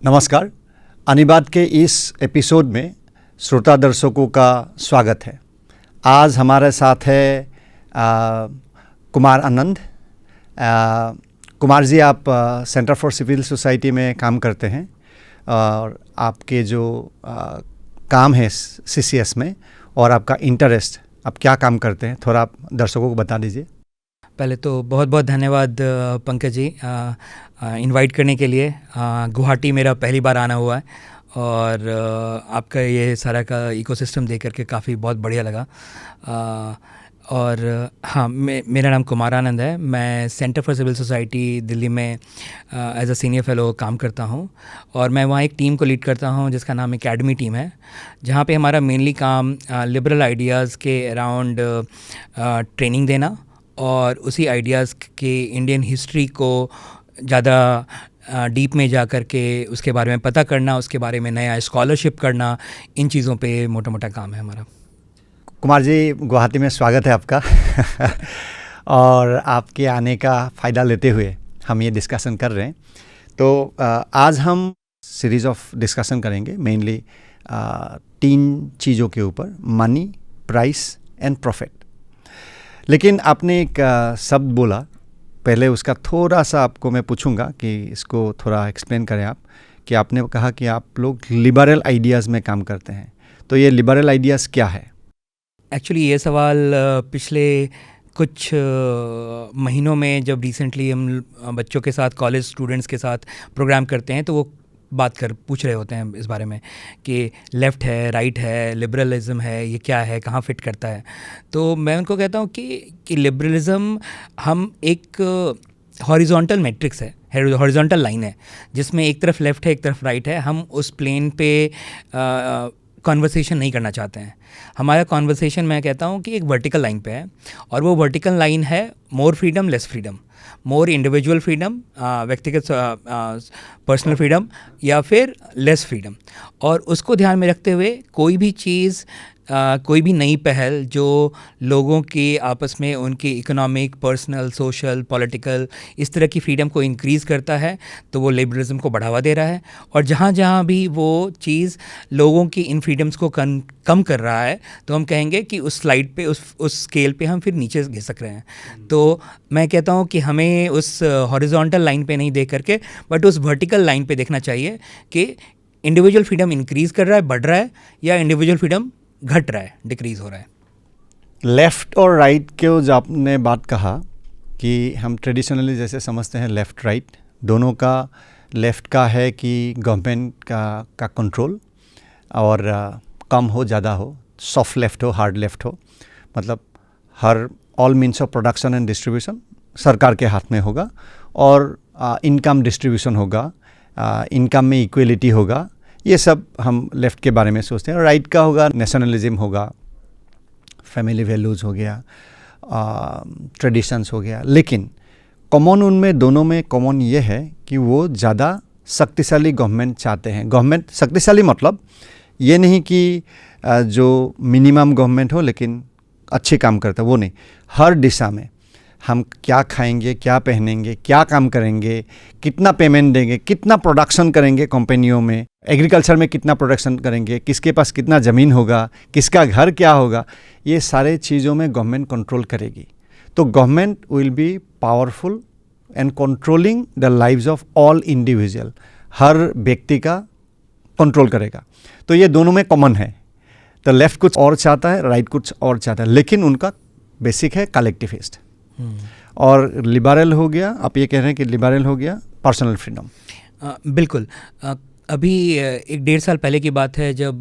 नमस्कार। अनिबात के इस एपिसोड में श्रोता दर्शकों का स्वागत है। आज हमारे साथ है कुमार आनंद। कुमार जी, आप सेंटर फॉर सिविल सोसाइटी में काम करते हैं और आपके जो काम है सीसीएस में और आपका इंटरेस्ट, आप क्या काम करते हैं, थोड़ा आप दर्शकों को बता दीजिए। पहले तो बहुत बहुत धन्यवाद पंकज जी इनवाइट करने के लिए। गुवाहाटी मेरा पहली बार आना हुआ है और आपका ये सारा का इकोसिस्टम देख करके काफ़ी बहुत बढ़िया लगा। और हाँ, मेरा नाम कुमार आनंद है। मैं centre for civil society Delhi में एज अ सीनियर फेलो काम करता हूँ और मैं वहाँ एक टीम को लीड करता हूँ जिसका नाम एकेडमी टीम है, जहाँ पे हमारा मेनली काम लिबरल आइडियाज़ के अराउंड ट्रेनिंग देना और उसी आइडियाज़ के इंडियन हिस्ट्री को ज़्यादा डीप में जा कर के उसके बारे में पता करना, उसके बारे में नया स्कॉलरशिप करना, इन चीज़ों पे मोटा मोटा काम है हमारा। कुमार जी, गुवाहाटी में स्वागत है आपका और आपके आने का फ़ायदा लेते हुए हम ये डिस्कशन कर रहे हैं। तो आज हम सीरीज़ ऑफ डिस्कशन करेंगे मेनली 3 चीज़ों के ऊपर: मनी, प्राइस एंड प्रॉफिट। लेकिन आपने एक शब्द बोला, पहले उसका थोड़ा सा आपको मैं पूछूंगा कि इसको थोड़ा एक्सप्लेन करें आप। कि आपने कहा कि आप लोग लिबरल आइडियाज़ में काम करते हैं, तो ये लिबरल आइडियाज़ क्या है? एक्चुअली ये सवाल पिछले कुछ महीनों में जब रिसेंटली हम बच्चों के साथ, कॉलेज स्टूडेंट्स के साथ प्रोग्राम करते हैं तो वो पूछ रहे होते हैं इस बारे में कि लेफ़्ट है, राइट है, लिबरलिज़म है, ये क्या है, कहाँ फिट करता है। तो मैं उनको कहता हूँ कि लिबरलिज़म हम एक हॉरिजॉन्टल मैट्रिक्स है, हॉरिजॉन्टल लाइन है जिसमें एक तरफ लेफ़्ट है, एक तरफ राइट है। हम उस प्लेन पे कॉन्वर्सेशन नहीं करना चाहते हैं। हमारा कॉन्वर्सेशन, मैं कहता हूँ कि एक वर्टिकल लाइन पे है और वो वर्टिकल लाइन है more freedom less freedom, more individual freedom, व्यक्तिगत पर्सनल फ्रीडम, या फिर लेस फ्रीडम। और उसको ध्यान में रखते हुए कोई भी चीज़, कोई भी नई पहल जो लोगों के आपस में उनकी इकोनॉमिक, पर्सनल, सोशल, पॉलिटिकल इस तरह की फ्रीडम को इंक्रीज़ करता है तो वो लिबरलिज्म को बढ़ावा दे रहा है। और जहाँ जहाँ भी वो चीज़ लोगों की इन फ्रीडम्स को कम कर रहा है तो हम कहेंगे कि उस स्लाइड पे, उस स्केल पे हम फिर नीचे घिसक रहे हैं। तो मैं कहता हूँ कि हमें उस हॉरिजॉन्टल लाइन पे नहीं देख करके बट उस वर्टिकल लाइन पे देखना चाहिए कि इंडिविजुअल फ्रीडम इंक्रीज़ कर रहा है, बढ़ रहा है, या इंडिविजुअल फ्रीडम घट रहा है, डिक्रीज़ हो रहा है। लेफ़्ट और राइट के जो आपने बात कहा कि हम ट्रेडिशनली जैसे समझते हैं लेफ़्ट राइट, दोनों का लेफ़्ट का है कि गवर्नमेंट का कंट्रोल और कम हो ज़्यादा हो, सॉफ्ट लेफ़्ट हो, हार्ड लेफ़्ट हो, मतलब हर all means of production and distribution सरकार के हाथ में होगा और इनकम डिस्ट्रीब्यूशन होगा, इनकम में इक्वलिटी होगा। ये सब हम लेफ़्ट के बारे में सोचते हैं। राइट का होगा नेशनलिज्म होगा, फैमिली वैल्यूज़ हो गया, ट्रेडिशंस हो गया। लेकिन कॉमन उनमें दोनों में कॉमन ये है कि वो ज़्यादा शक्तिशाली गवर्नमेंट चाहते हैं। गवर्नमेंट शक्तिशाली मतलब ये नहीं कि जो मिनिमम गवर्नमेंट हो लेकिन अच्छे काम करता है, वो नहीं। हर दिशा में हम क्या खाएंगे, क्या पहनेंगे, क्या काम करेंगे, कितना पेमेंट देंगे, कितना प्रोडक्शन करेंगे कंपनियों में, एग्रीकल्चर में कितना प्रोडक्शन करेंगे, किसके पास कितना ज़मीन होगा, किसका घर क्या होगा, ये सारे चीज़ों में गवर्नमेंट कंट्रोल करेगी। तो government will be powerful and controlling the lives of all individual, हर व्यक्ति का कंट्रोल करेगा। तो ये दोनों में कॉमन है। तो लेफ़्ट कुछ और चाहता है, राइट कुछ और चाहता है, लेकिन उनका बेसिक है कलेक्टिविस्ट। और लिबरल हो गया, आप ये कह रहे हैं कि लिबरल हो गया पर्सनल फ्रीडम। बिल्कुल। अभी 1-1.5 साल पहले की बात है जब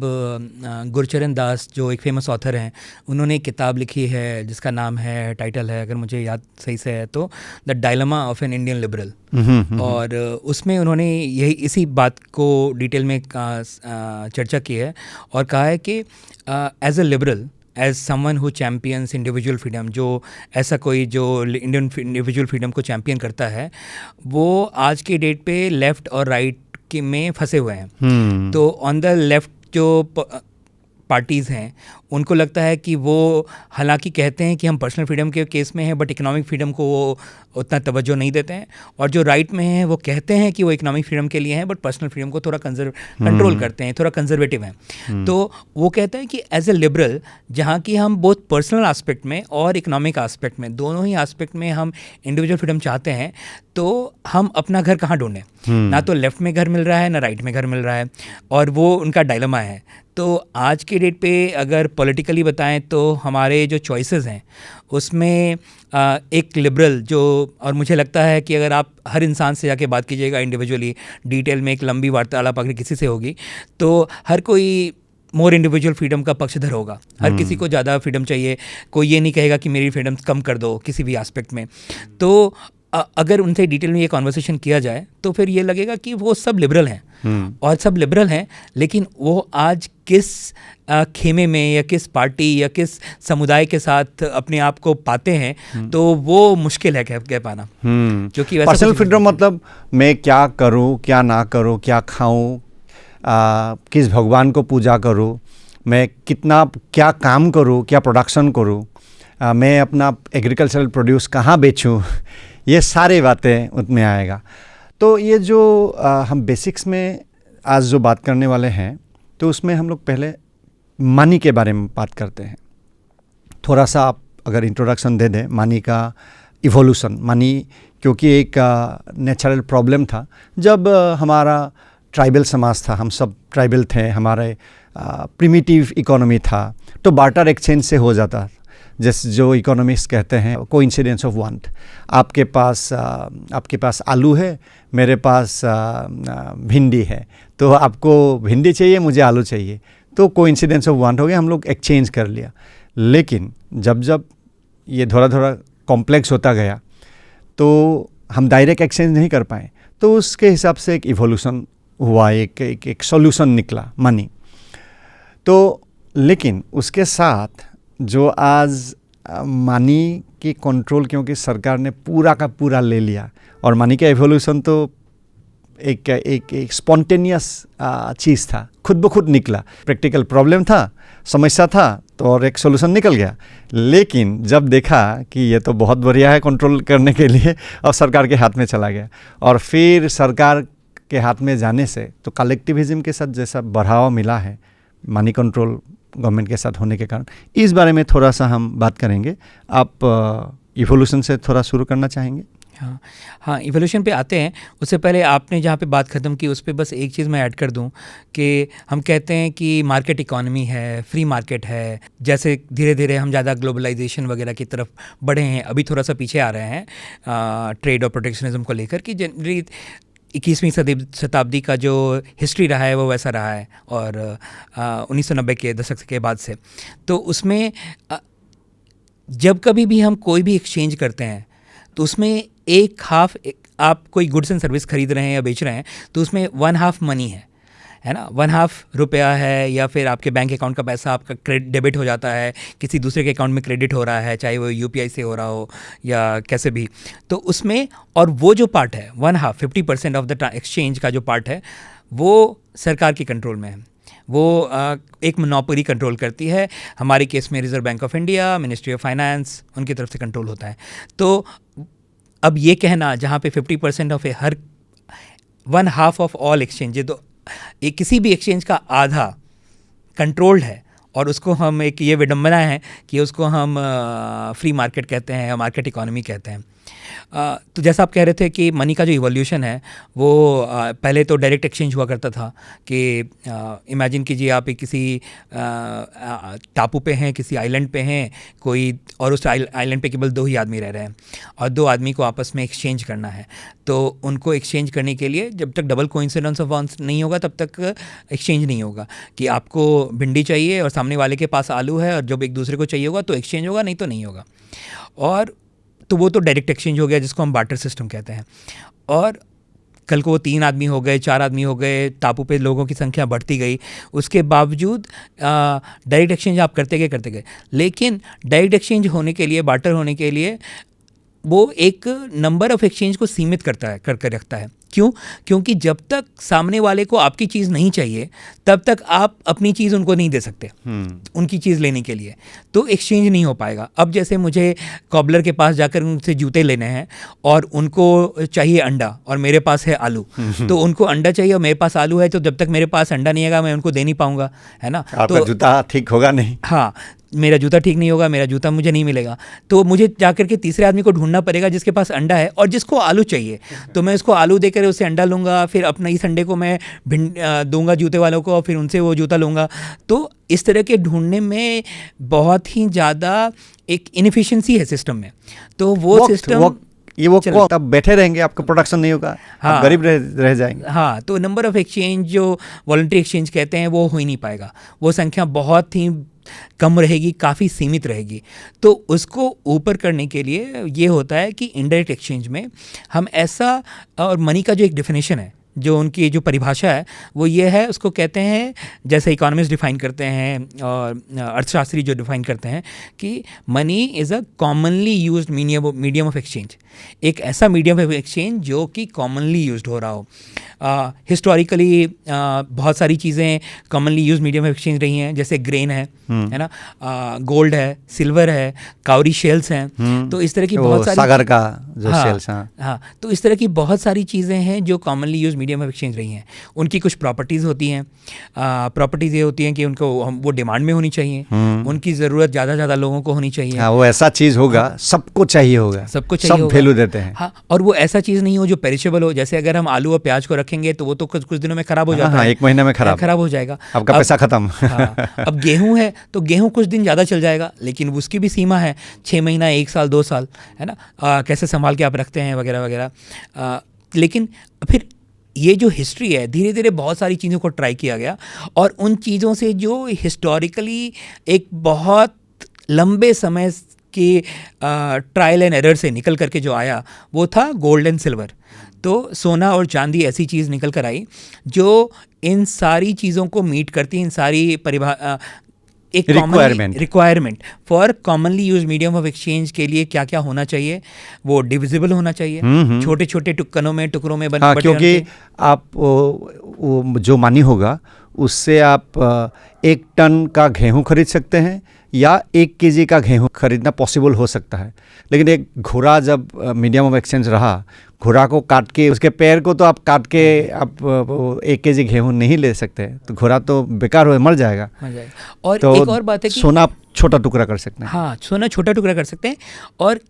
गुरचरण दास, जो एक फेमस ऑथर हैं, उन्होंने एक किताब लिखी है जिसका नाम है, टाइटल है, अगर मुझे याद सही से है तो, the dilemma of an Indian liberal. और उसमें उन्होंने यही इसी बात को डिटेल में चर्चा की है और कहा है कि as a liberal, as someone who champions individual freedom, जो ऐसा कोई जो इंडियन इंडिविजुअल फ्रीडम को चैम्पियन करता है, वो आज की डेट पे लेफ़्ट और राइट के में फंसे हुए हैं। तो ऑन द लेफ़्ट जो पार्टीज़ हैं उनको लगता है कि वो हालांकि कहते हैं कि हम पर्सनल फ्रीडम के केस में हैं, बट इकोनॉमिक फ्रीडम को वो उतना तवज्जो नहीं देते हैं। और जो राइट में हैं वो कहते हैं कि वो इकोनॉमिक फ्रीडम के लिए हैं, बट पर्सनल फ्रीडम को थोड़ा कंट्रोल करते हैं, थोड़ा कंजर्वेटिव हैं। तो वो कहते हैं कि एज ए लिबरल, जहाँ की हम बोथ पर्सनल एस्पेक्ट में और इकोनॉमिक एस्पेक्ट में, दोनों ही एस्पेक्ट में हम इंडिविजुअल फ्रीडम चाहते हैं, तो हम अपना घर कहाँ ढूंढें? ना तो लेफ्ट में घर मिल रहा है, ना राइट में घर मिल रहा है, और वो उनका डायलेमा है। तो आज के डेट पे अगर पॉलिटिकली बताएं तो हमारे जो चॉइसेस हैं उसमें एक लिबरल जो, और मुझे लगता है कि अगर आप हर इंसान से जाके बात कीजिएगा इंडिविजुअली, डिटेल में एक लंबी वार्तालाप अगर किसी से होगी, तो हर कोई मोर इंडिविजुअल फ्रीडम का पक्षधर होगा। हर किसी को ज़्यादा फ्रीडम चाहिए, कोई ये नहीं कहेगा कि मेरी फ्रीडम कम कर दो किसी भी एस्पेक्ट में। तो अगर उनसे डिटेल में ये कॉन्वर्सेशन किया जाए तो फिर ये लगेगा कि वो सब लिबरल हैं, और सब लिबरल हैं, लेकिन वो आज किस खेमे में या किस पार्टी या किस समुदाय के साथ अपने आप को पाते हैं, तो वो मुश्किल है कह पाना। क्योंकि पर्सनल फ्रीडम मतलब मैं क्या करूं, क्या ना करूं, क्या खाऊं, किस भगवान को पूजा करूं, मैं कितना क्या काम करूं, क्या प्रोडक्शन करूं, मैं अपना एग्रीकल्चरल प्रोड्यूस कहाँ बेचूं, ये सारी बातें उसमें आएगा। तो ये जो हम बेसिक्स में आज जो बात करने वाले हैं, तो उसमें हम लोग पहले मनी के बारे में बात करते हैं। थोड़ा सा आप अगर इंट्रोडक्शन दे दें मनी का इवोल्यूशन। मनी क्योंकि एक नेचुरल प्रॉब्लम था, जब हमारा ट्राइबल समाज था, हम सब ट्राइबल थे, हमारे प्रिमिटिव इकोनॉमी था, तो बार्टर एक्सचेंज से हो जाता, जैसे जो इकोनॉमिक्स कहते हैं कोइंसिडेंस ऑफ वांट। आपके पास आलू है, मेरे पास भिंडी है, तो आपको भिंडी चाहिए, मुझे आलू चाहिए, तो कोइंसिडेंस ऑफ वांट हो गया, हम लोग एक्सचेंज कर लिया। लेकिन जब ये थोड़ा थोड़ा कॉम्प्लेक्स होता गया तो हम डायरेक्ट एक्सचेंज नहीं कर पाए, तो उसके हिसाब से एक इवोल्यूशन हुआ, एक सॉल्यूशन निकला मनी। तो लेकिन उसके साथ जो आज मनी की कंट्रोल, क्योंकि सरकार ने पूरा का पूरा ले लिया, और मनी का एवोल्यूशन तो एक स्पॉन्टेनियस चीज़ था, खुद ब खुद निकला। प्रैक्टिकल प्रॉब्लम था, समस्या था, तो और एक सोल्यूशन निकल गया। लेकिन जब देखा कि ये तो बहुत बढ़िया है कंट्रोल करने के लिए, और सरकार के हाथ में चला गया, और फिर सरकार के हाथ में जाने से तो कलेक्टिविज्म के साथ जैसा बढ़ावा मिला है मनी कंट्रोल गवर्नमेंट के साथ होने के कारण, इस बारे में थोड़ा सा हम बात करेंगे। आप इवोल्यूशन से थोड़ा शुरू करना चाहेंगे? हाँ, इवोल्यूशन पे आते हैं। उससे पहले आपने जहाँ पे बात ख़त्म की उस पर बस एक चीज़ मैं ऐड कर दूँ कि हम कहते हैं कि मार्केट इकोनॉमी है, फ्री मार्केट है। जैसे धीरे धीरे हम ज़्यादा ग्लोबलाइजेशन वगैरह की तरफ बढ़े हैं, अभी थोड़ा सा पीछे आ रहे हैं ट्रेड और प्रोटेक्शनिज्म को लेकर, कि जनरली 21वीं शताब्दी का जो हिस्ट्री रहा है वो वैसा रहा है, और 1990 के दशक के बाद से। तो उसमें जब कभी भी हम कोई भी एक्सचेंज करते हैं तो उसमें एक हाफ, आप कोई गुड्स एंड सर्विस खरीद रहे हैं या बेच रहे हैं, तो उसमें 1/2 मनी है ना, 1/2 रुपया है, या फिर आपके बैंक अकाउंट का पैसा आपका डेबिट हो जाता है, किसी दूसरे के अकाउंट में क्रेडिट हो रहा है, चाहे वो UPI से हो रहा हो या कैसे भी। तो उसमें, और वो जो पार्ट है 1/2 50% ऑफ द एक्सचेंज का जो पार्ट है, वो सरकार के कंट्रोल में है। वो एक मोनोपोली कंट्रोल करती है। हमारे केस में reserve bank of India, ministry of finance, उनकी तरफ से कंट्रोल होता है। तो अब ये कहना, जहाँ पे 50% of her 1/2 of all exchange, तो किसी भी एक्सचेंज का आधा कंट्रोल्ड है, और उसको हम एक ये विडंबना है कि उसको हम फ्री मार्केट कहते हैं या मार्केट इकोनॉमी कहते हैं। तो जैसा आप कह रहे थे कि मनी का जो इवोल्यूशन है वो पहले तो डायरेक्ट एक्सचेंज हुआ करता था, कि इमेजिन कीजिए आप किसी टापू पे हैं, किसी आइलैंड पे हैं कोई, और उस आइलैंड पे केवल 2 ही आदमी रह रहे हैं, और 2 आदमी को आपस में एक्सचेंज करना है। तो उनको एक्सचेंज करने के लिए जब तक डबल कोइंसिडेंस ऑफ वांट्स नहीं होगा तब तक एक्सचेंज नहीं होगा, कि आपको भिंडी चाहिए और सामने वाले के पास आलू है, और जब एक दूसरे को चाहिए होगा तो एक्सचेंज होगा, नहीं तो नहीं होगा। और तो वो तो डायरेक्ट एक्सचेंज हो गया, जिसको हम बार्टर सिस्टम कहते हैं। और कल को वो 3 आदमी हो गए, 4 आदमी हो गए, टापू पे लोगों की संख्या बढ़ती गई, उसके बावजूद डायरेक्ट एक्सचेंज आप करते गए। लेकिन डायरेक्ट एक्सचेंज होने के लिए, बार्टर होने के लिए, वो एक नंबर ऑफ एक्सचेंज को सीमित करके रखता है। क्यों? क्योंकि जब तक सामने वाले को आपकी चीज़ नहीं चाहिए तब तक आप अपनी चीज़ उनको नहीं दे सकते उनकी चीज़ लेने के लिए, तो एक्सचेंज नहीं हो पाएगा। अब जैसे मुझे कॉबलर के पास जाकर उनसे जूते लेने हैं और उनको चाहिए अंडा और मेरे पास है आलू, तो उनको अंडा चाहिए और मेरे पास आलू है, तो जब तक मेरे पास अंडा नहीं आएगा मैं उनको दे नहीं पाऊंगा, है ना। आपका जूता ठीक होगा नहीं। हाँ, मेरा जूता ठीक नहीं होगा, मेरा जूता मुझे नहीं मिलेगा, तो मुझे जाकर के तीसरे आदमी को ढूंढना पड़ेगा जिसके पास अंडा है और जिसको आलू चाहिए, तो मैं उसको आलू देकर उससे अंडा लूँगा, फिर अपना इस अंडे को मैं दूंगा जूते वालों को और फिर उनसे वो जूता लूँगा। तो इस तरह के ढूंढने में बहुत ही ज़्यादा एक इनएफिशिएंसी है सिस्टम में, तो वो सिस्टम ये वो तब बैठे रहेंगे, आपका प्रोडक्शन नहीं होगा, आप गरीब रह जाएंगे। हाँ, तो नंबर ऑफ एक्सचेंज जो वॉलंटरी एक्सचेंज कहते हैं वो हो ही नहीं पाएगा, वो संख्या बहुत ही कम रहेगी, काफ़ी सीमित रहेगी। तो उसको ऊपर करने के लिए ये होता है कि इनडायरेक्ट एक्सचेंज में हम ऐसा, और मनी का जो एक डेफिनेशन है, जो उनकी जो परिभाषा है वो ये है, उसको कहते हैं, जैसे इकोनॉमिस्ट डिफाइन करते हैं और अर्थशास्त्री जो डिफाइन करते हैं कि money is a commonly used medium of exchange, एक ऐसा मीडियम ऑफ एक्सचेंज जो कि कॉमनली यूज्ड हो रहा हो। हिस्टोरिकली बहुत सारी चीज़ें commonly use medium of exchange रही हैं, जैसे ग्रेन है ना, गोल्ड है, सिल्वर है, काउरी शेल्स हैं, तो इस तरह की बहुत सारी सागर का जो शेल्स, हाँ, तो इस तरह की बहुत सारी चीज़ें हैं जो commonly use medium of exchange रही हैं। उनकी कुछ प्रॉपर्टीज़ होती हैं, प्रॉपर्टीज़ ये होती हैं कि उनको वो डिमांड में होनी चाहिए, उनकी ज़रूरत ज़्यादा लोगों को होनी चाहिए। हाँ, वो ऐसा चीज़ होगा, सबको चाहिए होगा, सबको चाहिए होगा, सब वैल्यू देते हैं। हाँ, और वो ऐसा चीज़ नहीं हो जो पेरिशेबल हो, जैसे अगर हम आलू और प्याज को रखेंगे तो वो तो कुछ दिनों में खराब हो जाता है, 1 महीने में खराब हो जाएगा, आपका पैसा खत्म। हाँ, अब गेहूं है तो गेहूं कुछ दिन ज़्यादा चल जाएगा, लेकिन उसकी भी सीमा है, 6 महीना, 1 साल, 2 साल, है ना, कैसे संभाल के आप रखते हैं वगैरह वगैरह। लेकिन फिर ये जो हिस्ट्री है, धीरे धीरे बहुत सारी चीज़ों को ट्राई किया गया और उन चीज़ों से जो हिस्टोरिकली एक बहुत लंबे समय के ट्रायल एंड एरर से निकल करके जो आया वो था गोल्ड एंड सिल्वर। तो सोना और चांदी ऐसी चीज़ निकल कर आई जो इन सारी चीज़ों को मीट करती, इन सारी एक requirement for commonly use medium of exchange के लिए क्या क्या होना चाहिए। वो डिविजिबल होना चाहिए, छोटे छोटे टुकड़ों में बन, क्योंकि आप वो जो मनी होगा उससे आप 1 टन का गेहूं खरीद सकते हैं या 1 केजी का गेहूं खरीदना पॉसिबल हो सकता है। लेकिन एक घोड़ा जब मीडियम ऑफ एक्सचेंज रहा, घोड़ा को काट के, उसके पैर को तो आप काट के आप 1 केजी गेहूं नहीं ले सकते, तो घोड़ा तो बेकार हो, मर जाएगा। और तो एक और बात है कि सोना छोटा टुकड़ा कर सकते हैं। हाँ, सोना छोटा टुकड़ा कर सकते हैं, और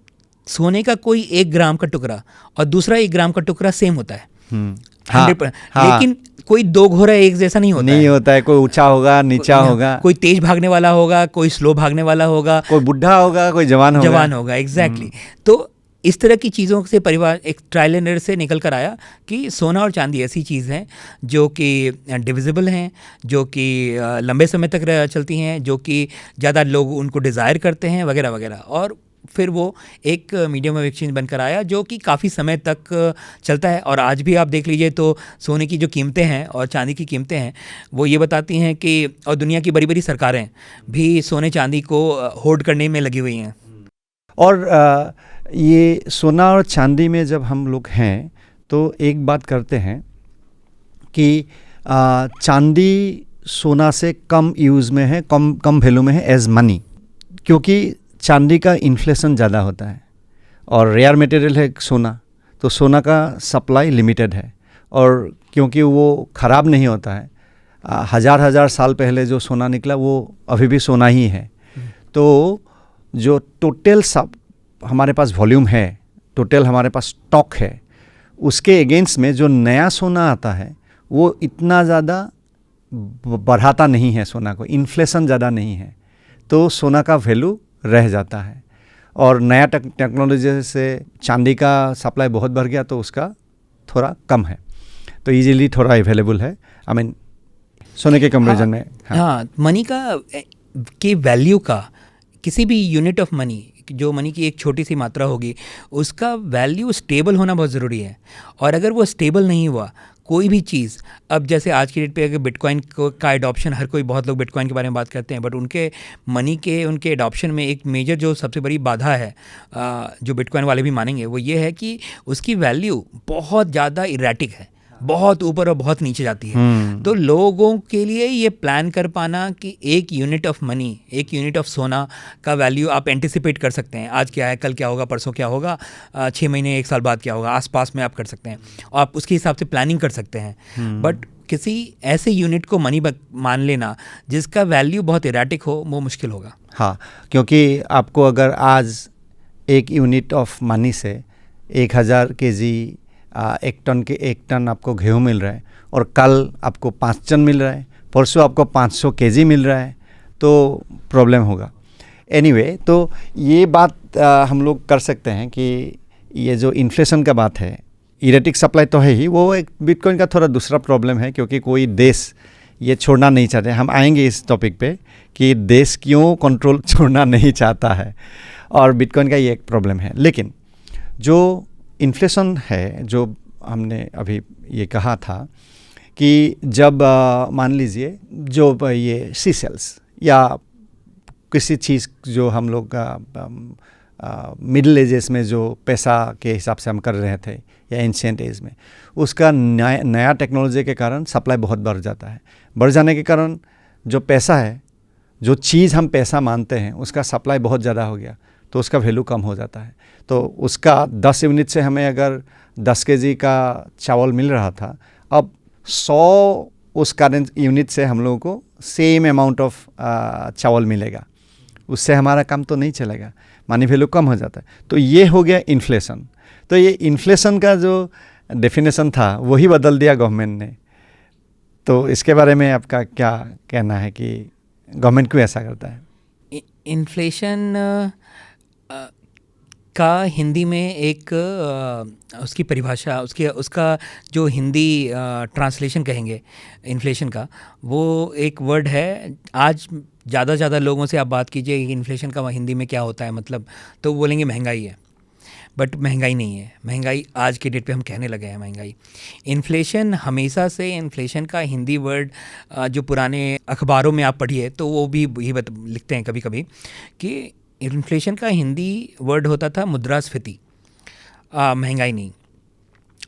सोने का कोई 1 ग्राम का टुकड़ा और दूसरा 1 ग्राम का टुकड़ा सेम होता है, 100%। लेकिन कोई 2 घोड़ा एक जैसा नहीं होता है, कोई ऊंचा होगा, नीचा होगा, कोई तेज भागने वाला होगा, कोई स्लो भागने वाला होगा, कोई बुढ़ा होगा, कोई जवान होगा। एग्जैक्टली। तो इस तरह की चीज़ों से परिवार एक ट्रायल एंड एरर से निकल कर आया कि सोना और चांदी ऐसी चीज़ हैं जो कि डिविजिबल हैं, जो कि लंबे समय तक चलती हैं, जो कि ज़्यादा लोग उनको डिज़ायर करते हैं वगैरह वगैरह। और फिर वो एक मीडियम ऑफ एक्सचेंज बनकर आया जो कि काफ़ी समय तक चलता है। और आज भी आप देख लीजिए तो सोने की जो कीमतें हैं और चांदी की कीमतें हैं वो ये बताती हैं कि, और दुनिया की बड़ी बड़ी सरकारें भी सोने चांदी को होल्ड करने में लगी हुई हैं। और ये सोना और चांदी में जब हम लोग हैं तो एक बात करते हैं कि चांदी सोना से कम यूज़ में है, कम वैल्यू में है एज मनी, क्योंकि चांदी का इन्फ्लेशन ज़्यादा होता है और रेयर मटेरियल है सोना, तो सोना का सप्लाई लिमिटेड है। और क्योंकि वो ख़राब नहीं होता है, हज़ार साल पहले जो सोना निकला वो अभी भी सोना ही है। तो जो टोटल सब हमारे पास वॉल्यूम है, टोटल हमारे पास स्टॉक है, उसके अगेंस्ट में जो नया सोना आता है वो इतना ज़्यादा बढ़ाता नहीं है सोना को, इन्फ्लेशन ज़्यादा नहीं है, तो सोना का वैल्यू रह जाता है। और नया टेक्नोलॉजी से चांदी का सप्लाई बहुत बढ़ गया तो उसका थोड़ा कम है, तो इजीली थोड़ा अवेलेबल है, सोने के कंपैरिजन में। हाँ, मनी की वैल्यू का, किसी भी यूनिट ऑफ मनी, जो मनी की एक छोटी सी मात्रा होगी, उसका वैल्यू स्टेबल होना बहुत ज़रूरी है। और अगर वो स्टेबल नहीं हुआ, कोई भी चीज़, अब जैसे आज की डेट पे अगर बिटकॉइन का एडॉप्शन, हर कोई, बहुत लोग बिटकॉइन के बारे में बात करते हैं, बट उनके मनी के उनके एडॉप्शन में एक मेजर जो सबसे बड़ी बाधा है, जो बिटकॉइन वाले भी मानेंगे, वो ये है कि उसकी वैल्यू बहुत ज़्यादा इरेटिक है, बहुत ऊपर और बहुत नीचे जाती है। तो लोगों के लिए ये प्लान कर पाना कि एक यूनिट ऑफ मनी, एक यूनिट ऑफ सोना का वैल्यू आप एंटिसिपेट कर सकते हैं, आज क्या है, कल क्या होगा, परसों क्या होगा, 6 महीने 1 साल बाद क्या होगा, आसपास में आप कर सकते हैं और आप उसके हिसाब से प्लानिंग कर सकते हैं। बट किसी ऐसे यूनिट को मनी मान लेना जिसका वैल्यू बहुत इरेटिक हो, वो मुश्किल होगा। हाँ, क्योंकि आपको अगर आज एक यूनिट ऑफ मनी से 1000 केजी 1 टन आपको गेहूँ मिल रहा है और कल आपको 5 टन मिल रहा है, परसों आपको 500 केजी मिल रहा है, तो प्रॉब्लम होगा। एनीवे, तो ये बात हम लोग कर सकते हैं कि ये जो इन्फ्लेशन का बात है, इरेटिक सप्लाई तो है ही, वो एक बिटकॉइन का थोड़ा दूसरा प्रॉब्लम है, क्योंकि कोई देश ये छोड़ना नहीं चाहते। हम आएंगे इस टॉपिक पे कि देश क्यों कंट्रोल छोड़ना नहीं चाहता है, और बिटकॉइन का ये एक प्रॉब्लम है। लेकिन जो इन्फ्लेशन है, जो हमने अभी ये कहा था कि जब मान लीजिए जो ये सीसेल्स या किसी चीज़ जो हम लोग मिडिल एजेस में जो पैसा के हिसाब से हम कर रहे थे या एंशिएंट एज में, उसका नया टेक्नोलॉजी के कारण सप्लाई बहुत बढ़ जाता है। बढ़ जाने के कारण जो पैसा है, जो चीज़ हम पैसा मानते हैं, उसका सप्लाई बहुत ज़्यादा हो गया, तो उसका वैल्यू कम हो जाता है। तो उसका 10 यूनिट से हमें अगर 10 केजी का चावल मिल रहा था, अब 100 उस करेंट यूनिट से हम लोगों को सेम अमाउंट ऑफ चावल मिलेगा, उससे हमारा काम तो नहीं चलेगा, मनी वैल्यू कम हो जाता है। तो ये हो गया इन्फ्लेशन। तो ये इन्फ्लेशन का जो डेफिनेशन था वही बदल दिया गवर्नमेंट ने। तो इसके बारे में आपका क्या कहना है कि गवर्नमेंट क्यों ऐसा करता है? इन्फ्लेशन का हिंदी में एक उसकी परिभाषा, उसका जो हिंदी ट्रांसलेशन कहेंगे इन्फ्लेशन का, वो एक वर्ड है। आज ज़्यादा लोगों से आप बात कीजिए कि इन्फ्लेशन का हिंदी में क्या होता है मतलब, तो वो बोलेंगे महंगाई है, बट महंगाई नहीं है। महंगाई आज के डेट पे हम कहने लगे हैं महंगाई। इन्फ्लेशन हमेशा से, इन्फ्लेशन का हिंदी वर्ड जो पुराने अखबारों में आप पढ़िए तो वो भी यही लिखते हैं कभी कभी कि इन्फ्लेशन का हिंदी वर्ड होता था मुद्रास्फीति, महंगाई नहीं।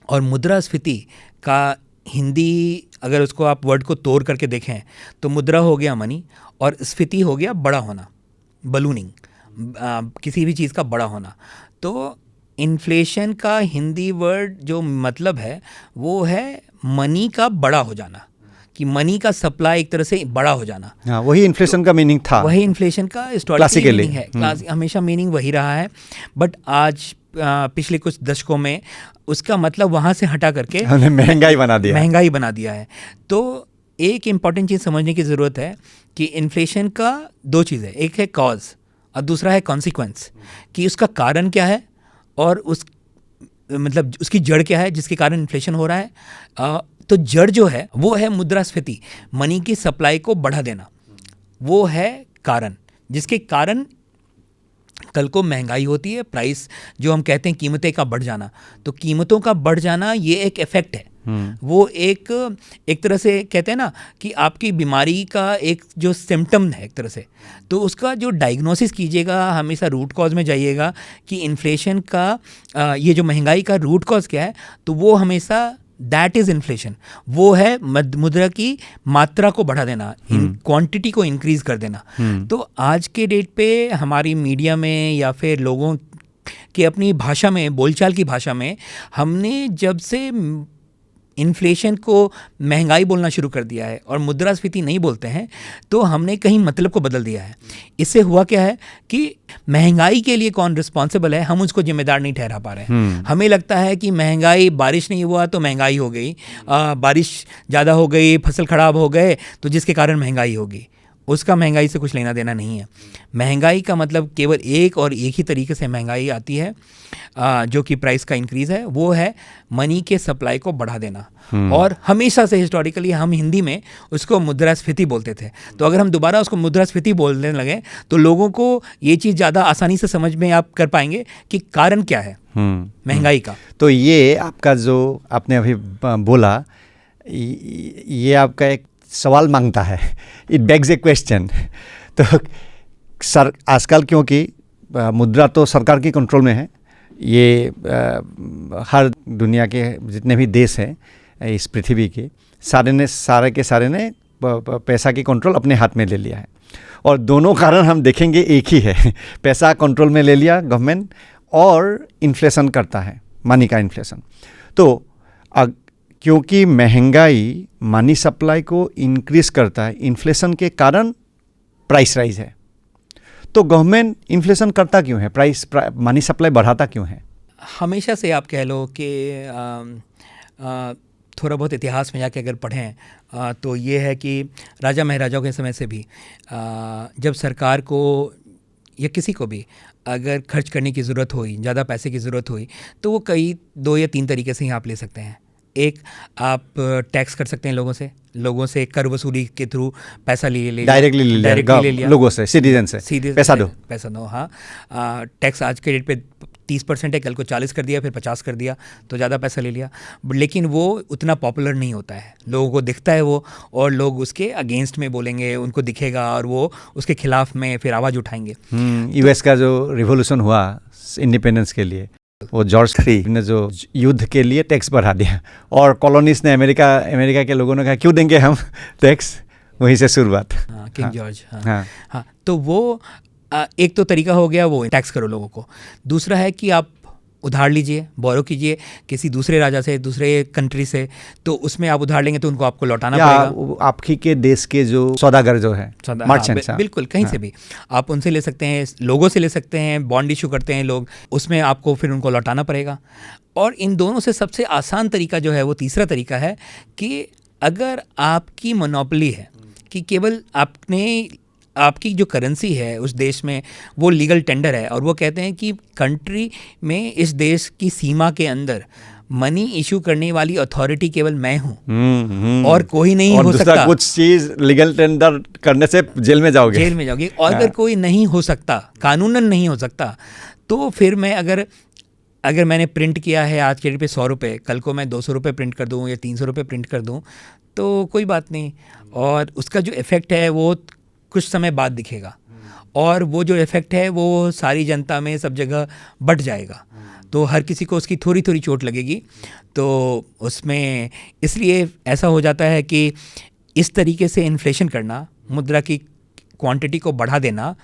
और मुद्रास्फीति का हिंदी अगर उसको आप वर्ड को तोड़ करके देखें तो मुद्रा हो गया मनी और स्फीति हो गया बड़ा होना, बलूनिंग, किसी भी चीज़ का बड़ा होना। तो इन्फ्लेशन का हिंदी वर्ड जो मतलब है वो है मनी का बड़ा हो जाना, कि मनी का सप्लाई एक तरह से बड़ा हो जाना। हाँ, वही इन्फ्लेशन का मीनिंग था, वही इन्फ्लेशन का हिस्टोरिकल मीनिंग है, हमेशा मीनिंग वही रहा है। बट आज पिछले कुछ दशकों में उसका मतलब वहाँ से हटा करके महंगाई बना दिया है। तो एक इम्पॉर्टेंट चीज़ समझने की ज़रूरत है कि इन्फ्लेशन का 2 चीज़ है, एक है कॉज और दूसरा है कॉन्सिक्वेंस, कि उसका कारण क्या है और मतलब उसकी जड़ क्या है जिसके कारण इन्फ्लेशन हो रहा है। तो जड़ जो है वो है मुद्रास्फीति, मनी की सप्लाई को बढ़ा देना, वो है कारण, जिसके कारण कल को महंगाई होती है, प्राइस जो हम कहते हैं कीमतें का बढ़ जाना। तो कीमतों का बढ़ जाना ये एक इफेक्ट है, वो एक तरह से कहते हैं ना कि आपकी बीमारी का एक जो सिम्टम है एक तरह से। तो उसका जो डायग्नोसिस कीजिएगा, हमेशा रूट कॉज में जाइएगा कि इन्फ्लेशन का ये जो महंगाई का रूट कॉज क्या है, तो वो हमेशा दैट इज़ इन्फ्लेशन, वो है मुद्रा की मात्रा को बढ़ा देना, क्वांटिटी को इंक्रीज कर देना। तो आज के डेट पे हमारी मीडिया में या फिर लोगों की अपनी भाषा में, बोलचाल की भाषा में, हमने जब से इन्फ्लेशन को महंगाई बोलना शुरू कर दिया है और मुद्रास्फीति नहीं बोलते हैं, तो हमने कहीं मतलब को बदल दिया है। इससे हुआ क्या है कि महंगाई के लिए कौन रिस्पॉन्सिबल है, हम उसको जिम्मेदार नहीं ठहरा पा रहे हैं। हमें लगता है कि महंगाई, बारिश नहीं हुआ तो महंगाई हो गई, बारिश ज़्यादा हो गई, फसल खराब हो गए तो जिसके कारण महंगाई होगी। उसका महंगाई से कुछ लेना देना नहीं है। महंगाई का मतलब केवल एक और एक ही तरीके से महंगाई आती है, जो कि प्राइस का इंक्रीज़ है, वो है मनी के सप्लाई को बढ़ा देना। और हमेशा से हिस्टोरिकली हम हिंदी में उसको मुद्रास्फीति बोलते थे। तो अगर हम दोबारा उसको मुद्रास्फीति बोलने लगे तो लोगों को ये चीज़ ज़्यादा आसानी से समझ में आप कर पाएंगे कि कारण क्या है महंगाई का। तो ये आपका जो आपने अभी बोला ये आपका एक सवाल मांगता है, इट बेग्स ए क्वेश्चन। तो आजकल क्योंकि मुद्रा तो सरकार की कंट्रोल में है, ये हर दुनिया के जितने भी देश हैं इस पृथ्वी के सारे के सारे ने पैसा की कंट्रोल अपने हाथ में ले लिया है। और दोनों कारण हम देखेंगे एक ही है, पैसा कंट्रोल में ले लिया गवर्नमेंट और इन्फ्लेशन करता है, मनी का इन्फ्लेशन। तो क्योंकि महंगाई मनी सप्लाई को इंक्रीज करता है, इन्फ्लेशन के कारण प्राइस राइज है। तो गवर्नमेंट इन्फ्लेशन करता क्यों है, मनी सप्लाई बढ़ाता क्यों है? हमेशा से आप कह लो कि थोड़ा बहुत इतिहास में जाके अगर पढ़ें तो ये है कि राजा महाराजाओं के समय से भी जब सरकार को या किसी को भी अगर खर्च करने की ज़रूरत हुई, ज़्यादा पैसे की ज़रूरत हुई, तो वो कई 2 या 3 तरीके से ही आप ले सकते हैं। एक, आप टैक्स कर सकते हैं लोगों से कर वसूली के थ्रू पैसा डायरेक्टली ले लिया लोगों से, सिटीजन से सीधे पैसा दो। हाँ, टैक्स आज के डेट पे 30% है, कल को 40 कर दिया, फिर 50 कर दिया, तो ज़्यादा पैसा ले लिया। लेकिन वो उतना पॉपुलर नहीं होता है, लोगों को दिखता है वो, और लोग उसके अगेंस्ट में बोलेंगे, उनको दिखेगा और वो उसके खिलाफ में फिर आवाज़ उठाएंगे। यूएस का जो रिवोल्यूशन हुआ इंडिपेंडेंस के लिए, वो जॉर्ज III ने जो युद्ध के लिए टैक्स बढ़ा दिया, और कॉलोनीज ने अमेरिका के लोगों ने कहा क्यों देंगे हम टैक्स, वहीं से शुरुआत। King George. हाँ, तो वो एक तो तरीका हो गया, वो टैक्स करो लोगों को। दूसरा है कि आप उधार लीजिए, बोरो कीजिए किसी दूसरे राजा से, दूसरे कंट्री से, तो उसमें आप उधार लेंगे तो उनको आपको लौटाना पड़ेगा। आपकी के देश के जो सौदागर जो है, मर्चेंट्स, बिल्कुल कहीं से भी आप उनसे ले सकते हैं, लोगों से ले सकते हैं, बॉन्ड इशू करते हैं लोग, उसमें आपको फिर उनको लौटाना पड़ेगा। और इन दोनों से सबसे आसान तरीका जो है वो तीसरा तरीका है कि अगर आपकी मोनोपोली है कि केवल आपकी जो करेंसी है उस देश में वो लीगल टेंडर है, और वो कहते हैं कि कंट्री में इस देश की सीमा के अंदर मनी इशू करने वाली अथॉरिटी केवल मैं हूँ और कोई नहीं हो सकता। कुछ चीज लीगल टेंडर करने से जेल में जाओगे। और अगर कोई नहीं हो सकता, कानूनन नहीं हो सकता, तो फिर मैं अगर मैंने प्रिंट किया है आज के डेट पे 100 रुपये, कल को मैं 200 रुपये प्रिंट कर दूँ या 300 रुपये प्रिंट कर दूँ, तो कोई बात नहीं, और उसका जो इफ़ेक्ट है वो कुछ समय बाद दिखेगा, और वो जो इफ़ेक्ट है वो सारी जनता में सब जगह बट जाएगा, तो हर किसी को उसकी थोड़ी थोड़ी चोट लगेगी। तो उसमें इसलिए ऐसा हो जाता है कि इस तरीके से इन्फ्लेशन करना, मुद्रा की क्वांटिटी को बढ़ा देना।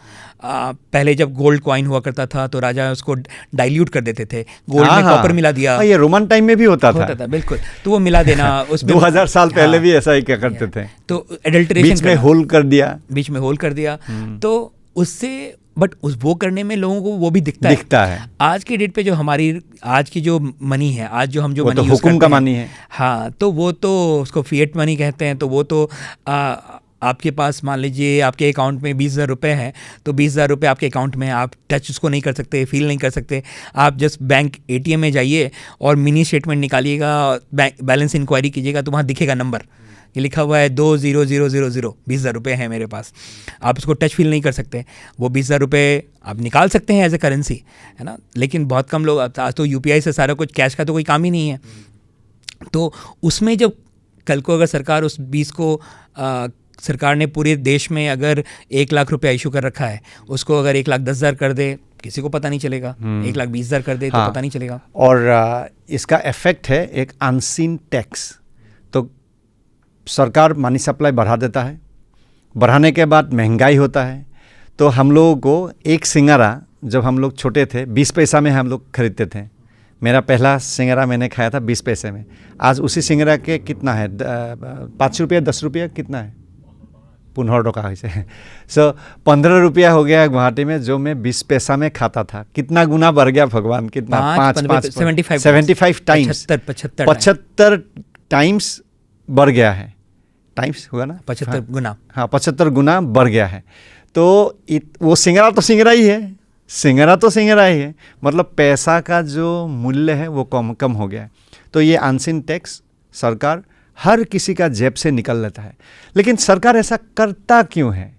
पहले जब गोल्ड कॉइन हुआ करता था तो राजा उसको डाइल्यूट कर देते थे, गोल्ड में कॉपर मिला दिया। ये रोमन टाइम में भी होता था बिल्कुल, तो वो मिला देना उसमें 2000 साल पहले भी ऐसा ही क्या करते थे। तो एडल्ट्रेशन बीच में होल कर दिया, तो उससे बट वो करने में लोगों को वो भी दिखता है। आज की डेट पे जो हमारी आज की जो मनी है, आज जो हम जो मनी यूज हुकुम का मनी है, हाँ, तो वो तो उसको फिएट मनी कहते हैं। तो वो तो आपके पास मान लीजिए आपके अकाउंट में 20,000 रुपये हैं, तो 20,000 रुपये आपके अकाउंट में, आप टच उसको नहीं कर सकते, फील नहीं कर सकते। आप जस्ट बैंक ATM में जाइए और मिनी स्टेटमेंट निकालिएगा, बैलेंस इंक्वायरी कीजिएगा, तो वहाँ दिखेगा नंबर, ये लिखा हुआ है 20,000, 20,000 रुपये हैं मेरे पास। आप उसको टच फील नहीं कर सकते। वो 20,000 रुपये आप निकाल सकते हैं एज ए करेंसी, है ना, लेकिन बहुत कम लोग, आज तो UPI से सारा कुछ, कैश का तो कोई काम ही नहीं है। तो उसमें जब कल को अगर सरकार उस 20 को सरकार ने पूरे देश में अगर 1 लाख रुपया इशू कर रखा है, उसको अगर 1,10,000 कर दे, किसी को पता नहीं चलेगा। 1,20,000 कर दे तो पता नहीं चलेगा। और इसका इफेक्ट है एक अनसीन टैक्स। तो सरकार मनी सप्लाई बढ़ा देता है, बढ़ाने के बाद महंगाई होता है, तो हम लोगों को एक सिंगारा, जब हम लोग छोटे थे 20 पैसा में हम लोग खरीदते थे। मेरा पहला सिंगारा मैंने खाया था 20 पैसे में। आज उसी सिंगारा के कितना है, 5 रुपया 10 रुपया कितना है, 15 टका है। सो 15 रुपया हो गया गुवाहाटी में, जो मैं 20 पैसा में खाता था। कितना गुना बढ़ गया भगवान, कितना 75 टाइम्स, 75 टाइम्स बढ़ गया है। टाइम्स हुआ ना, 75 गुना। हाँ, 75 गुना बढ़ गया है। तो वो सिंगरा तो सिंगरा ही है, सिंगरा तो सिंगरा ही है, मतलब पैसा का जो मूल्य है वो कम हो गया है। तो ये अनसीन टैक्स सरकार हर किसी का जेब से निकल लेता है। लेकिन सरकार ऐसा करता क्यों है?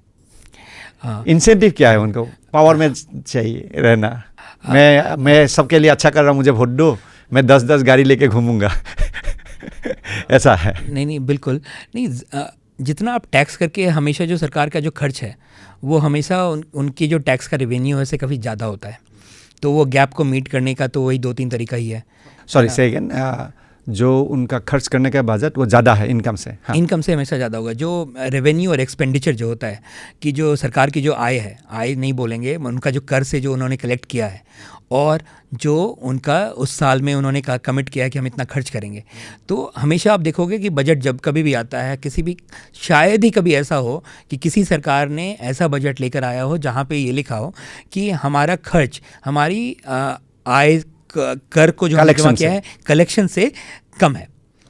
इंसेंटिव क्या है उनको? पावर में चाहिए रहना, मैं सबके लिए अच्छा कर रहा हूँ, मुझे वोट दो, मैं 10-10 गाड़ी लेके घूमूंगा। ऐसा है। नहीं बिल्कुल नहीं। जितना आप टैक्स करके हमेशा जो सरकार का जो खर्च है वो हमेशा उनकी जो टैक्स का रेवेन्यू है उससे काफ़ी ज़्यादा होता है। तो वो गैप को मीट करने का तो वही 2-3 तरीका ही है। सॉरी से अगेन, जो उनका खर्च करने का बजट वो ज़्यादा है इनकम से। हाँ। इनकम से हमेशा ज़्यादा होगा। जो रेवेन्यू और एक्सपेंडिचर जो होता है कि जो सरकार की जो आय है, आय नहीं बोलेंगे, उनका जो कर से जो उन्होंने कलेक्ट किया है और जो उनका उस साल में उन्होंने कमिट किया है कि हम इतना खर्च करेंगे, तो हमेशा आप देखोगे कि बजट जब कभी भी आता है, किसी भी, शायद ही कभी ऐसा हो कि किसी सरकार ने ऐसा बजट लेकर आया हो जहाँ पे ये लिखा हो कि हमारा खर्च हमारी आय कर को जो हमने जमा किया है कलेक्शन से कम है।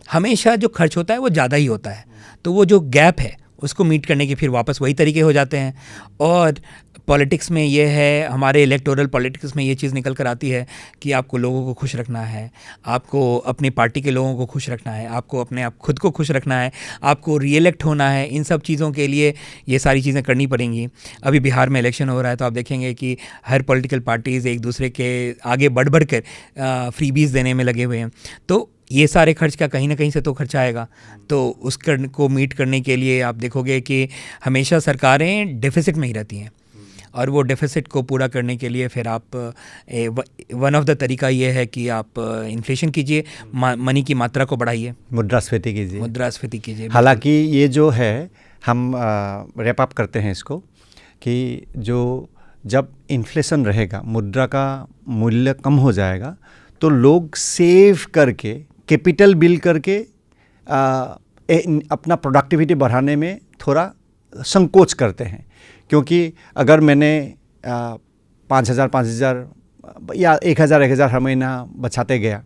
हमेशा जो खर्च होता है वो ज़्यादा ही होता है। तो वो जो गैप है उसको मीट करने के फिर वापस वही तरीके हो जाते हैं। और पॉलिटिक्स में ये है, हमारे इलेक्टोरल पॉलिटिक्स में ये चीज़ निकल कर आती है कि आपको लोगों को खुश रखना है, आपको अपनी पार्टी के लोगों को खुश रखना है, आपको अपने आप खुद को खुश रखना है, आपको रीइलेक्ट होना है। इन सब चीज़ों के लिए ये सारी चीज़ें करनी पड़ेंगी। अभी बिहार में इलेक्शन हो रहा है तो आप देखेंगे कि हर पॉलिटिकल पार्टीज़ एक दूसरे के आगे बढ़ बढ़ कर फ्रीबीज़ देने में लगे हुए हैं। तो ये सारे खर्च का कहीं ना कहीं से तो खर्चा आएगा। तो उस को मीट करने के लिए आप देखोगे कि हमेशा सरकारें डेफिसिट में ही रहती हैं और वो डेफिसिट को पूरा करने के लिए फिर आप वन ऑफ द तरीका ये है कि आप इन्फ्लेशन कीजिए, मनी की मात्रा को बढ़ाइए, मुद्रास्फीति कीजिए, मुद्रास्फीति कीजिए। हालांकि ये जो है हम रैप अप करते हैं इसको कि जो जब इन्फ्लेशन रहेगा, मुद्रा का मूल्य कम हो जाएगा, तो लोग सेव करके कैपिटल बिल्ड करके अपना प्रोडक्टिविटी बढ़ाने में थोड़ा संकोच करते हैं। क्योंकि अगर मैंने 5,000 या 1,000 हर महीना बचाते गया,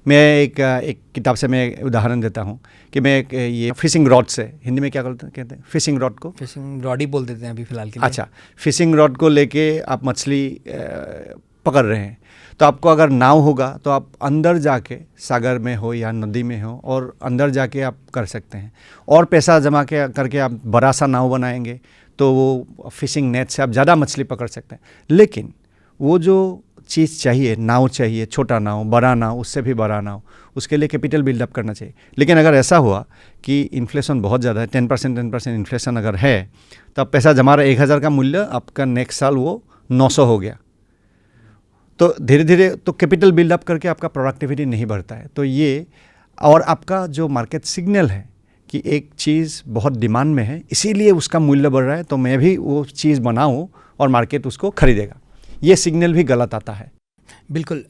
मैं एक किताब से मैं उदाहरण देता हूँ कि मैं ये फिशिंग रॉड से, हिंदी में क्या कहते हैं, फिशिंग रॉड को फिशिंग रॉड ही बोल देते हैं अभी फ़िलहाल के लिए। अच्छा, फिशिंग रॉड को लेके आप मछली पकड़ रहे हैं, तो आपको अगर नाव होगा तो आप अंदर जाके, सागर में हो या नदी में हो, और अंदर जाके आप कर सकते हैं और पैसा जमा के करके आप बड़ा सा नाव बनाएंगे तो वो फिशिंग नेट से आप ज़्यादा मछली पकड़ सकते हैं। लेकिन वो जो चीज़ चाहिए, नाव चाहिए, छोटा नाव, बड़ा नाव, उससे भी बड़ा नाव, उसके लिए कैपिटल बिल्डअप करना चाहिए। लेकिन अगर ऐसा हुआ कि इन्फ्लेशन बहुत ज़्यादा है, 10% इन्फ्लेशन अगर है, तो आप पैसा जमा रहे 1,000 का मूल्य, आपका नेक्स्ट साल वो 900 हो गया, तो धीरे धीरे तो कैपिटल बिल्डअप करके आपका प्रोडक्टिविटी नहीं बढ़ता है। तो ये, और आपका जो मार्केट सिग्नल है कि एक चीज़ बहुत डिमांड में है इसीलिए उसका मूल्य बढ़ रहा है, तो मैं भी वो चीज़ बनाऊं और मार्केट उसको खरीदेगा, ये सिग्नल भी गलत आता है। बिल्कुल।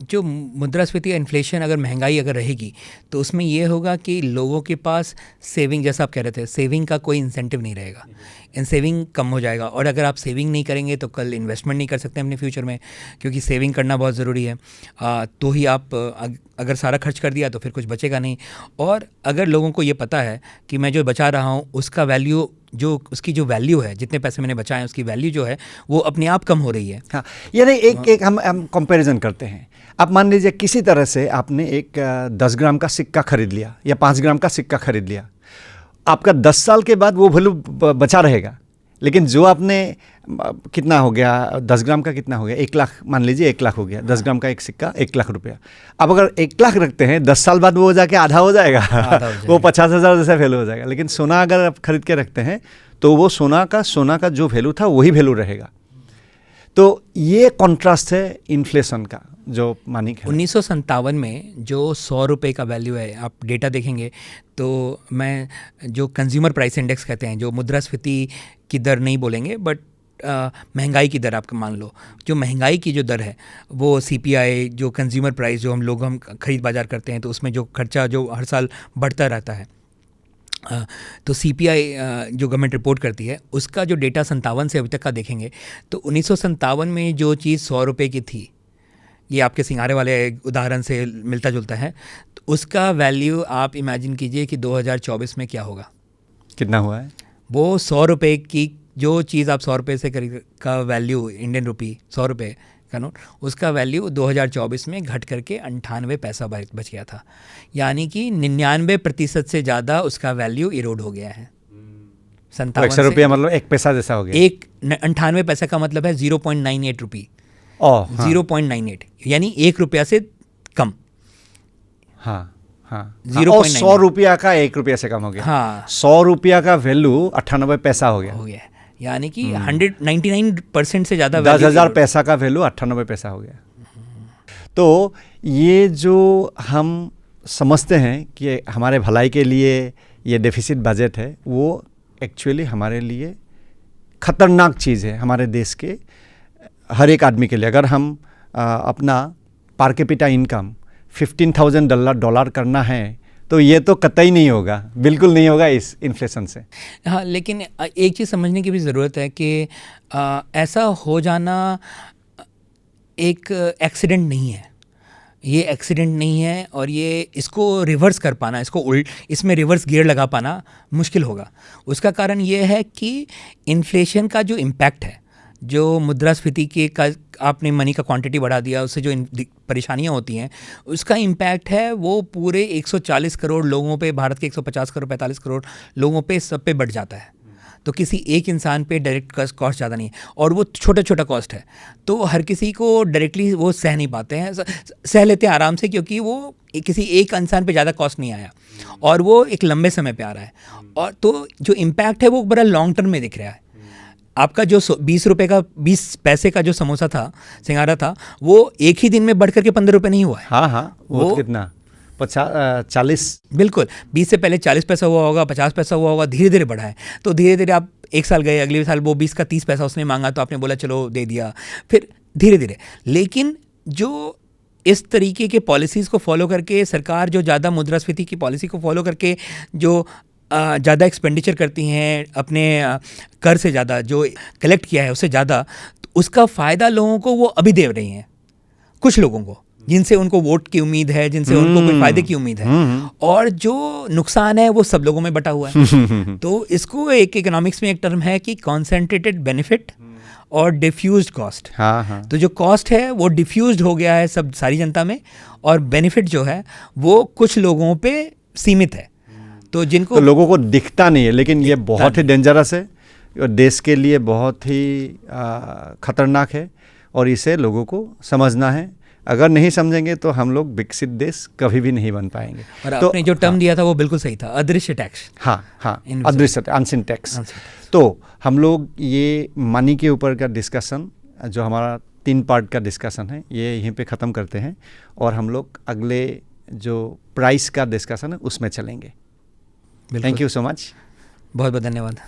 जो मुद्रास्फीति या इन्फ्लेशन, अगर महंगाई अगर रहेगी तो उसमें ये होगा कि लोगों के पास सेविंग, जैसा आप कह रहे थे, सेविंग का कोई इंसेंटिव नहीं रहेगा, इन सेविंग कम हो जाएगा। और अगर आप सेविंग नहीं करेंगे तो कल इन्वेस्टमेंट नहीं कर सकते अपने फ्यूचर में, क्योंकि सेविंग करना बहुत ज़रूरी है। तो ही आप अगर सारा खर्च कर दिया तो फिर कुछ बचेगा नहीं। और अगर लोगों को ये पता है कि मैं जो बचा रहा हूँ उसका वैल्यू, जो उसकी जो वैल्यू है, जितने पैसे मैंने बचाए हैं उसकी वैल्यू जो है वो अपने आप कम हो रही है। हाँ, यानी एक हम कंपैरिजन करते हैं। आप मान लीजिए किसी तरह से आपने एक 10 ग्राम का सिक्का खरीद लिया या 5 ग्राम का सिक्का खरीद लिया, आपका 10 साल के बाद वो वैल्यू बचा रहेगा। लेकिन जो आपने कितना हो गया, 10 ग्राम का कितना हो गया, 1 लाख, मान लीजिए 1 लाख हो गया, 10 ग्राम का एक सिक्का 1 लाख रुपया। अब अगर 1 लाख रखते हैं, 10 साल बाद वो जाके आधा हो जाएगा, वो 50,000 जैसा वैल्यू हो जाएगा। लेकिन सोना अगर आप खरीद के रखते हैं तो वो सोना का जो वैल्यू था वही वैल्यू रहेगा। तो ये कॉन्ट्रास्ट है इन्फ्लेशन का जो मानिक है। 1957 में जो 100 रुपये का वैल्यू है, आप डेटा देखेंगे तो मैं जो कंज्यूमर प्राइस इंडेक्स कहते हैं, जो मुद्रास्फीति की दर नहीं बोलेंगे बट महंगाई की दर आप मान लो, जो महंगाई की जो दर है वो CPI, जो कंज्यूमर प्राइस जो हम खरीद बाजार करते हैं तो उसमें जो खर्चा जो हर साल बढ़ता रहता है, तो CPI जो गवर्नमेंट रिपोर्ट करती है उसका जो डेटा 57 से अभी तक का देखेंगे तो 1957 में जो चीज़ 100 रुपये की थी, ये आपके सिंघारे वाले उदाहरण से मिलता जुलता है, तो उसका वैल्यू आप इमेजिन कीजिए कि 2024 में क्या होगा। कितना हुआ है? वो 100 रुपये की जो चीज़ आप 100 रुपये से का वैल्यू, इंडियन रुपी 100 रुपये का नोट, उसका वैल्यू 2024 में घट करके 98 पैसा बच गया था। यानी कि 99% से ज़्यादा उसका वैल्यू इरोड हो गया है। 57 100 रुपया मतलब 1 पैसा जैसा हो गया। 98 पैसा का मतलब है 0.98 रुपी, 0.98 यानी 1 रुपया से कम। हाँ हाँ 0.9 और 100 रुपया का 1 रुपया से कम हो गया। हाँ 100 रुपया का वैल्यू 98 पैसा हो गया। यानी कि 199% से ज़्यादा 10,000 पैसा का वैल्यू 98 पैसा हो गया। तो ये जो हम समझते हैं कि हमारे भलाई के लिए ये डेफिसिट बजट है, वो एक्चुअली हमारे लिए खतरनाक चीज़ है हमारे देश के हर एक आदमी के लिए। अगर हम अपना पर कैपिटा इनकम $15,000 करना है तो ये तो कतई नहीं होगा, बिल्कुल नहीं होगा इस इन्फ्लेशन से। हाँ, लेकिन एक चीज़ समझने की भी ज़रूरत है कि ऐसा हो जाना एक एक्सीडेंट नहीं है, ये एक्सीडेंट नहीं है, और ये इसको रिवर्स कर पाना, इसमें रिवर्स गियर लगा पाना मुश्किल होगा। उसका कारण ये है कि इन्फ्लेशन का जो इम्पैक्ट है, जो मुद्रास्फीति के का आपने मनी का क्वांटिटी बढ़ा दिया, उससे जो परेशानियां होती हैं, उसका इम्पैक्ट है वो पूरे 140 करोड़ लोगों पे, भारत के 150 करोड़ 45 करोड़ लोगों पे, सब पे बढ़ जाता है। तो किसी एक इंसान पे डायरेक्ट कॉस्ट ज़्यादा नहीं है, और वो छोटा छोटा कॉस्ट है, तो हर किसी को डायरेक्टली वो सह नहीं पाते हैं, सह लेते हैं आराम से, क्योंकि वो किसी एक इंसान पे ज़्यादा कॉस्ट नहीं आया और वो एक लंबे समय पे आ रहा है। और तो जो इम्पैक्ट है वो बड़ा लॉन्ग टर्म में दिख रहा है। आपका जो 20 रुपये का 20 पैसे का जो समोसा था, सिंगारा था, वो एक ही दिन में बढ़ करके 15 रुपये नहीं हुआ है। हाँ वो कितना 40, बिल्कुल 20 से पहले 40 पैसा हुआ होगा, 50 पैसा हुआ होगा, धीरे धीरे बढ़ा है। तो धीरे धीरे आप एक साल गए, अगले साल वो 20 का 30 पैसा उसने मांगा, तो आपने बोला चलो दे दिया, फिर धीरे धीरे। लेकिन जो इस तरीके के पॉलिसीज़ को फॉलो करके सरकार, जो ज़्यादा मुद्रास्फीति की पॉलिसी को फॉलो करके जो ज़्यादा एक्सपेंडिचर करती हैं, अपने कर से ज़्यादा जो कलेक्ट किया है उससे ज़्यादा, तो उसका फ़ायदा लोगों को वो अभी दे रही हैं, कुछ लोगों को, जिनसे उनको वोट की उम्मीद है, जिनसे उनको कोई फ़ायदे की उम्मीद है, और जो नुकसान है वो सब लोगों में बटा हुआ है। तो इसको एक इकोनॉमिक्स में एक टर्म है कि कॉन्सेंट्रेटेड बेनिफिट और डिफ्यूज्ड कॉस्ट। तो जो कॉस्ट है वो डिफ्यूज्ड हो गया है सब सारी जनता में, और बेनिफिट जो है वो कुछ लोगों पे सीमित है। तो जिनको तो लोगों को दिखता नहीं है, लेकिन ये बहुत ही डेंजरस है और देश के लिए बहुत ही खतरनाक है, और इसे लोगों को समझना है। अगर नहीं समझेंगे तो हम लोग विकसित देश कभी भी नहीं बन पाएंगे। और आपने जो टर्म दिया था वो बिल्कुल सही था, अदृश्य टैक्स। हाँ अदृश्य, अनसीन टैक्स। तो हम लोग ये मनी के ऊपर का डिस्कशन, जो हमारा 3 पार्ट का डिस्कशन है, ये यहीं पे ख़त्म करते हैं, और हम लोग अगले जो प्राइस का डिस्कशन है उसमें चलेंगे। Thank you so much. बहुत बहुत धन्यवाद।